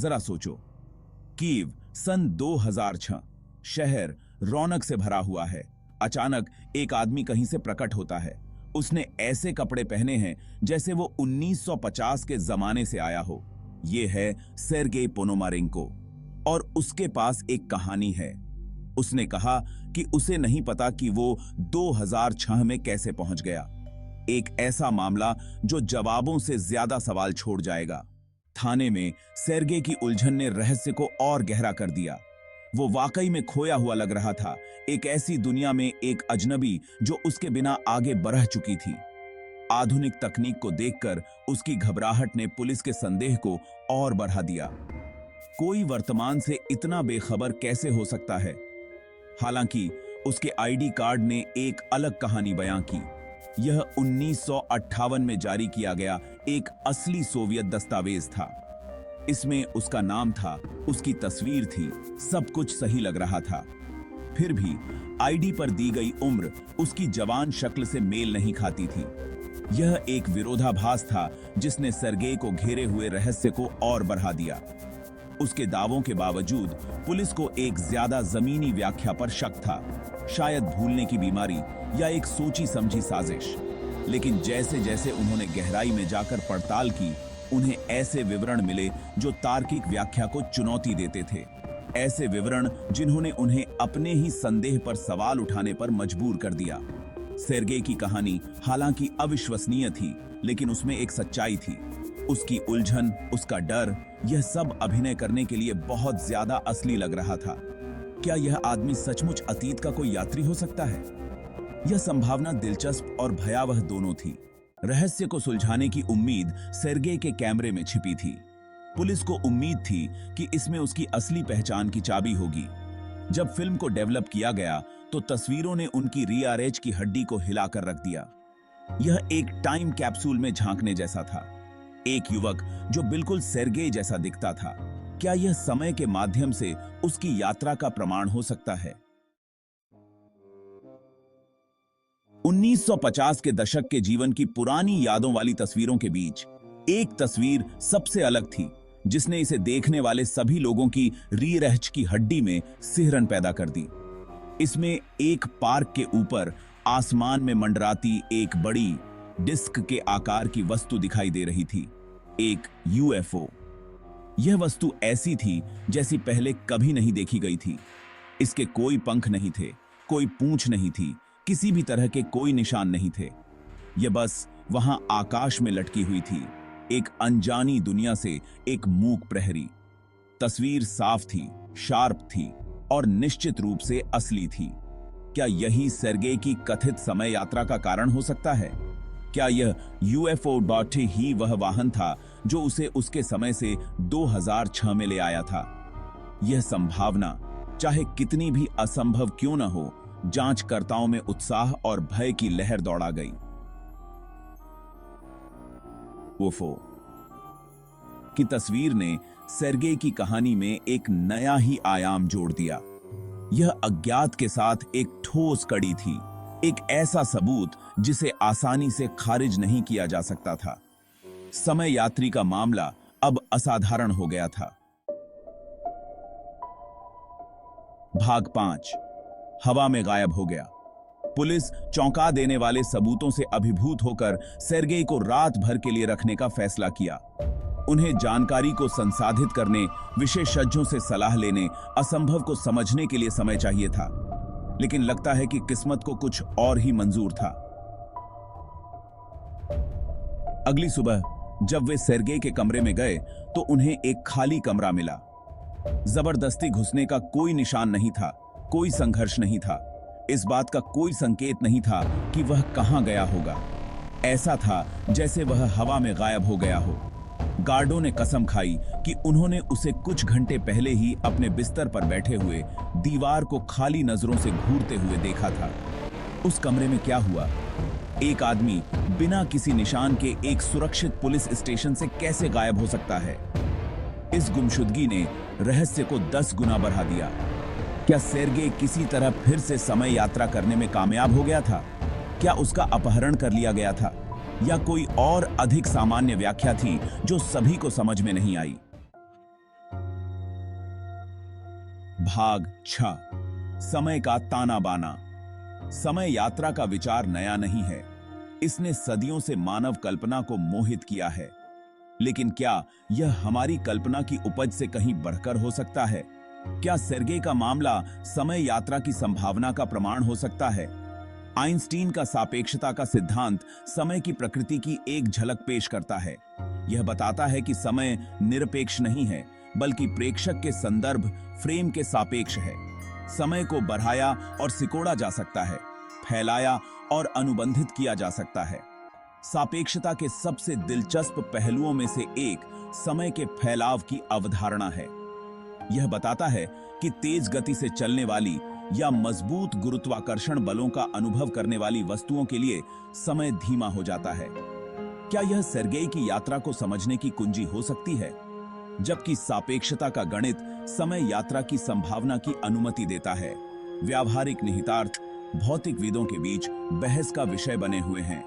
जरा सोचो, कीव सन 2006, शहर रौनक से भरा हुआ है। अचानक एक आदमी कहीं से प्रकट होता है। उसने ऐसे कपड़े पहने हैं जैसे वो 1950 के जमाने से आया हो। ये है सेर्गेई पोनोमारेंको और उसके पास एक कहानी है। उसने कहा कि उसे नहीं पता कि वो 2006 में कैसे पहुंच गया। एक ऐसा मामला जो जवाबों से ज्यादा सवाल छोड़ जाएगा। थाने में सेर्गेई की उलझन ने रहस्य को और गहरा कर दिया। वो वाकई में खोया हुआ लग रहा था, एक ऐसी दुनिया में एक अजनबी जो उसके बिना आगे बढ़ चुकी थी। आधुनिक तकनीक को देखकर उसकी घबराहट ने पुलिस के संदेह को और बढ़ा दिया। कोई वर्तमान से इतना बेखबर कैसे हो सकता है? हालांकि उसके आईडी कार्ड ने एक अलग कहानी बयां की। यह 1958 में जारी किया गया एक असली सोवियत दस्तावेज था। इसमें उसका नाम था, उसकी तस्वीर थी, सब कुछ सही लग रहा था। फिर भी आईडी पर दी गई उम्र उसकी जवान शक्ल से मेल नहीं खाती थी। यह एक विरोधाभास था जिसने सेर्गेई को घेरे हुए रहस्य को और बढ़ा दिया। उसके दावों के बावजूद पुलिस को एक ज्यादा जमीनी व्याख्या पर शक था, शायद भूलने की बीमारी या एक सोची समझी साजिश। लेकिन जैसे जैसे उन्होंने गहराई में जाकर पड़ताल की, उन्हें ऐसे विवरण मिले जो तार्किक व्याख्या को चुनौती देते थे। ऐसे विवरण जिन्होंने उन्हें अपने ही संदेह पर सवाल उठाने पर मजबूर कर दिया। सेर्गेई की कहानी हालांकि अविश्वसनीय थी, लेकिन उसमें एक सच्चाई थी। उसकी उलझन, उसका डर, यह सब अभिनय करने के लिए बहुत ज्यादा असली लग रहा था। क्या यह आदमी सचमुच अतीत का कोई यात्री हो सकता है? यह संभावना दिलचस्प और भयावह दोनों थी। रहस्य को सुलझाने की उम्मीद सेर्गेई के कैमरे में छिपी थी। पुलिस को उम्मीद थी कि इसमें उसकी असली पहचान की चाबी होगी। जब फिल्म को डेवलप किया गया तो तस्वीरों ने उनकी रीआरएच की हड्डी को हिलाकर रख दिया। यह एक टाइम कैप्सूल में झांकने जैसा था। एक युवक जो बिल्कुल सेर्गेई जैसा दिखता था, क्या यह समय के माध्यम से उसकी यात्रा का प्रमाण हो सकता है? 1950 के दशक के जीवन की पुरानी यादों वाली तस्वीरों के बीच एक तस्वीर सबसे अलग थी, जिसने इसे देखने वाले सभी लोगों की रीरहच की हड्डी में सिहरन पैदा कर दी। इसमें एक पार्क के ऊपर आसमान में मंडराती एक बड़ी डिस्क के आकार की वस्तु दिखाई दे रही थी, एक यूएफओ। यह वस्तु ऐसी थी जैसी पहले कभी नहीं देखी गई थी। इसके कोई पंख नहीं थे, कोई पूंछ नहीं थी, किसी भी तरह के कोई निशान नहीं थे। यह बस वहां आकाश में लटकी हुई थी, एक अनजानी दुनिया से एक मूक प्रहरी। तस्वीर साफ थी, शार्प थी और निश्चित रूप से असली थी। क्या यही सेर्गेई की कथित समय यात्रा का कारण हो सकता है? क्या यह यूएफओ ही वह वाहन था जो उसे उसके समय से 2006 में ले आया था? यह संभावना, चाहे कितनी भी असंभव क्यों न हो, जांचकर्ताओं में उत्साह और भय की लहर दौड़ा गई। यूएफओ की तस्वीर ने सेर्गेई की कहानी में एक नया ही आयाम जोड़ दिया। यह अज्ञात के साथ एक ठोस कड़ी थी, एक ऐसा सबूत जिसे आसानी से खारिज नहीं किया जा सकता था। समय यात्री का मामला अब असाधारण हो गया था। भाग 5, हवा में गायब हो गया। पुलिस चौंका देने वाले सबूतों से अभिभूत होकर सेर्गेई को रात भर के लिए रखने का फैसला किया। उन्हें जानकारी को संसाधित करने, विशेषज्ञों से सलाह लेने, असंभव को समझने के लिए समय चाहिए था। लेकिन लगता है कि किस्मत को कुछ और ही मंजूर था। अगली सुबह जब वे सेर्गेई के कमरे में गए तो उन्हें एक खाली कमरा मिला। जबरदस्ती घुसने का कोई निशान नहीं था, कोई संघर्ष नहीं था, इस बात का कोई संकेत नहीं था कि वह कहां गया होगा। ऐसा था जैसे वह हवा में गायब हो गया हो। गार्डों ने कसम खाई कि उन्होंने उसे कुछ घंटे पहले ही अपने बिस्तर पर बैठे हुए दीवार को खाली नजरों से घूरते हुए देखा था। उस कमरे में क्या हुआ? एक आदमी बिना किसी निशान के एक सुरक्षित पुलिस स्टेशन से कैसे गायब हो सकता है? इस गुमशुदगी ने रहस्य को 10 गुना बढ़ा दिया। क्या सेर्गेई किसी तरह फिर से समय यात्रा करने में कामयाब हो गया था? क्या उसका अपहरण कर लिया गया था? या कोई और अधिक सामान्य व्याख्या थी जो सभी को समझ में नहीं आई? भाग 6 समय का ताना बाना। समय यात्रा का विचार नया नहीं है। इसने सदियों से मानव कल्पना को मोहित किया है। लेकिन क्या यह हमारी कल्पना की उपज से कहीं बढ़कर हो सकता है? क्या सेर्गे का मामला समय यात्रा की संभावना का प्रमाण हो सकता है? आइंस्टीन का सापेक्षता का सिद्धांत समय की प्रकृति की एक झलक पेश करता है। यह बताता है कि समय निरपेक्ष नहीं है, बल्कि प्रेक्षक के संदर्भ फ्रेम के सापेक्ष है। समय को बढ़ाया और सिकोड़ा जा सकता है, फैलाया और अनुबंधित किया जा सकता है। सापेक्षता के सबसे दिलचस्प पहलुओं में से एक समय के फैलाव की अवधारणा है। यह बताता है कि तेज गति से चलने वाली या मजबूत गुरुत्वाकर्षण बलों का अनुभव करने वाली वस्तुओं के लिए समय धीमा हो जाता है। क्या यह सेर्गेई की यात्रा को समझने की कुंजी हो सकती है? जबकि सापेक्षता का गणित समय यात्रा की संभावना की अनुमति देता है, व्यावहारिक निहितार्थ भौतिकविदों के बीच बहस का विषय बने हुए हैं।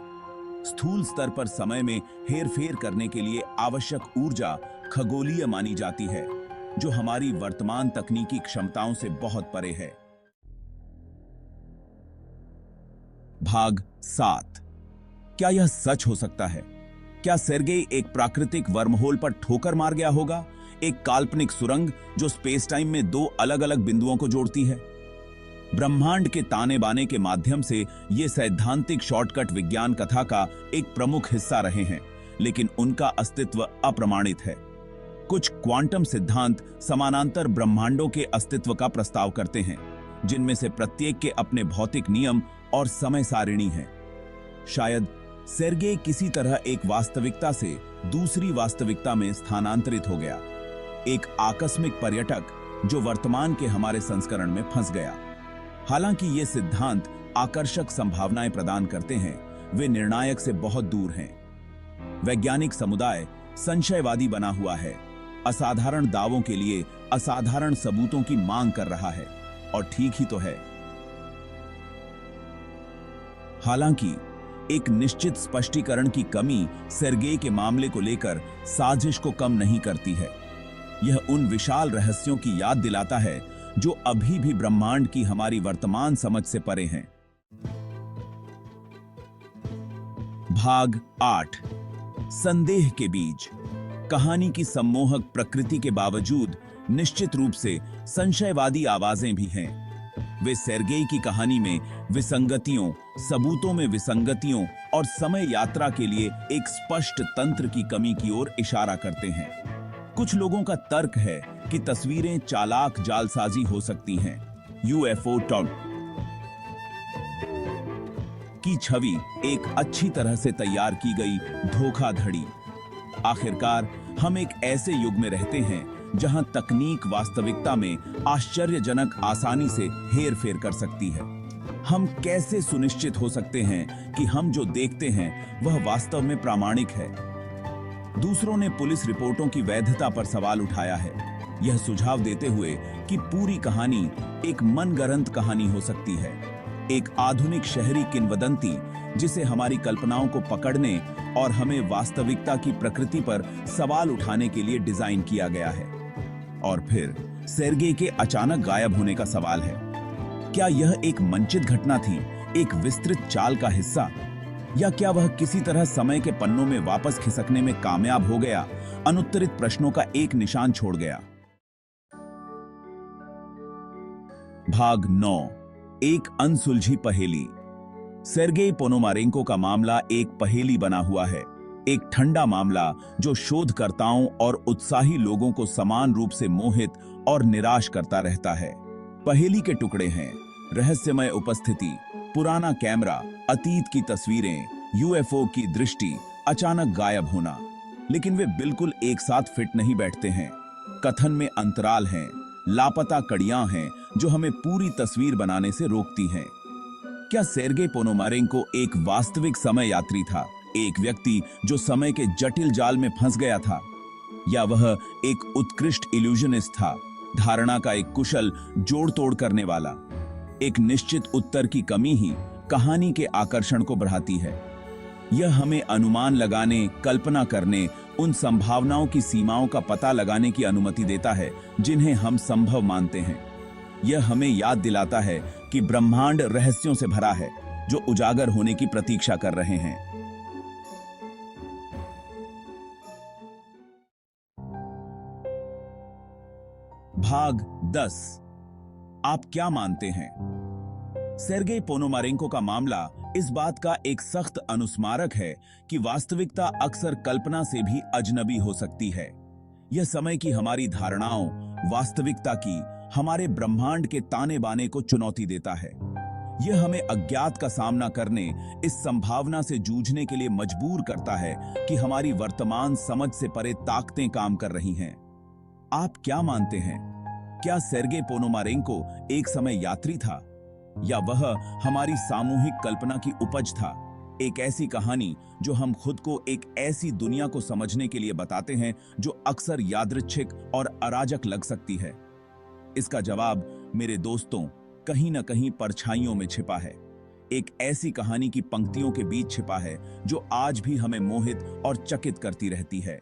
स्थूल स्तर पर समय में हेरफेर करने के लिए आवश्यक ऊर्जा खगोलीय मानी जाती है, जो हमारी वर्तमान तकनीकी क्षमताओं से बहुत परे है। भाग 7। क्या यह सच हो सकता है? क्या सेर्गेई एक प्राकृतिक वर्महोल पर ठोकर मार गया होगा, एक काल्पनिक सुरंग जो स्पेस टाइम में दो अलग अलग बिंदुओं को जोड़ती है? ब्रह्मांड के ताने बाने के माध्यम से ये सैद्धांतिक शॉर्टकट विज्ञान कथा का एक प्रमुख हिस्सा रहे हैं, लेकिन उनका अस्तित्व अप्रमाणित है। कुछ क्वांटम सिद्धांत समानांतर ब्रह्मांडों के अस्तित्व का प्रस्ताव करते हैं, जिनमें से प्रत्येक के अपने भौतिक नियम और समय सारिणी है। शायद सेर्गेई किसी तरह एक वास्तविकता से दूसरी वास्तविकता में स्थानांतरित हो गया, एक आकस्मिक पर्यटक जो वर्तमान के हमारे संस्करण में फंस गया। हालांकि ये सिद्धांत आकर्षक संभावनाएं प्रदान करते हैं, वे निर्णायक से बहुत दूर हैं। वैज्ञानिक समुदाय संशयवादी बना हुआ है, असाधारण दावों के लिए असाधारण सबूतों की मांग कर रहा है, और ठीक ही तो है। हालांकि एक निश्चित स्पष्टीकरण की कमी सेर्गेई के मामले को लेकर साजिश को कम नहीं करती है। यह उन विशाल रहस्यों की याद दिलाता है जो अभी भी ब्रह्मांड की हमारी वर्तमान समझ से परे हैं। भाग 8 संदेह के बीज। कहानी की सम्मोहक प्रकृति के बावजूद निश्चित रूप से संशयवादी आवाजें भी हैं। वे सेर्गेई की कहानी में विसंगतियों, सबूतों में विसंगतियों और समय यात्रा के लिए एक स्पष्ट तंत्र की कमी की ओर इशारा करते हैं। कुछ लोगों का तर्क है कि तस्वीरें चालाक जालसाजी हो सकती हैं, यूएफओ टॉग की छवि एक अच्छी तरह से तैयार की गई धोखाधड़ी। आखिरकार हम एक ऐसे युग में रहते हैं जहां तकनीक वास्तविकता में आश्चर्यजनक आसानी से हेरफेर कर सकती है। हम कैसे सुनिश्चित हो सकते हैं कि हम जो देखते हैं वह वास्तव में प्रामाणिक है? दूसरों ने पुलिस रिपोर्टों की वैधता पर सवाल उठाया है, यह सुझाव देते हुए कि पूरी कहानी एक मनगढ़ंत कहानी हो सकती है, एक आधुनिक शहरी किंवदंती जिसे हमारी कल्पनाओं को पकड़ने और हमें वास्तविकता की प्रकृति पर सवाल उठाने के लिए डिजाइन किया गया है। और फिर सेर्गेई के अचानक गायब होने का सवाल है। क्या यह एक मंचित घटना थी, एक विस्तृत चाल का हिस्सा, या क्या वह किसी तरह समय के पन्नों में वापस खिसकने में कामयाब हो गया, अनुत्तरित प्रश्नों का एक निशान छोड़ गया? भाग 9 एक अनसुलझी पहेली। सेर्गेई पोनोमारेंको का मामला एक पहेली बना हुआ है, एक ठंडा मामला जो शोधकर्ताओं और उत्साही लोगों को समान रूप से मोहित और निराश करता रहता है। पहेली के टुकड़े हैं रहस्यमय उपस्थिति, पुराना कैमरा, अतीत की तस्वीरें, यूएफओ की दृष्टि, अचानक गायब होना। लेकिन वे बिल्कुल एक साथ फिट नहीं बैठते हैं। कथन में अंतराल हैं, लापता कड़ियां हैं जो हमें पूरी तस्वीर बनाने से रोकती हैं। क्या सेर्गेई पोनोमारेंको एक वास्तविक समय यात्री था, एक व्यक्ति जो समय के जटिल जाल में फंस गया था, या वह एक उत्कृष्ट इल्यूजनिस्ट था, धारणा का एक कुशल जोड़ तोड़ करने वाला? एक निश्चित उत्तर की कमी ही कहानी के आकर्षण को बढ़ाती है। यह हमें अनुमान लगाने, कल्पना करने, उन संभावनाओं की सीमाओं का पता लगाने की अनुमति देता है जिन्हें हम संभव मानते हैं। यह हमें याद दिलाता है कि ब्रह्मांड रहस्यों से भरा है जो उजागर होने की प्रतीक्षा कर रहे हैं। भाग 10। आप क्या मानते हैं? सेर्गेई पोनोमारेंको का मामला इस बात का एक सख्त अनुस्मारक है कि वास्तविकता अक्सर कल्पना से भी अजनबी हो सकती है। यह समय की हमारी धारणाओं, वास्तविकता की, हमारे ब्रह्मांड के ताने बाने को चुनौती देता है। यह हमें अज्ञात का सामना करने, इस संभावना से जूझने के लिए मजबूर करता है कि हमारी वर्तमान समझ से परे ताकतें काम कर रही हैं। आप क्या मानते हैं? क्या सेर्गेई पोनोमारेंको एक समय यात्री था, या वह हमारी सामूहिक कल्पना की उपज था? एक ऐसी कहानी जो हम खुद को एक ऐसी दुनिया को समझने के लिए बताते हैं जो अक्सर यादृच्छिक और अराजक लग सकती है। इसका जवाब मेरे दोस्तों कहीं न कहीं परछाइयों में छिपा है। एक ऐसी कहानी की पंक्तियों के बीच छिपा है जो आज भी हमें मोहित और चकित करती रहती है।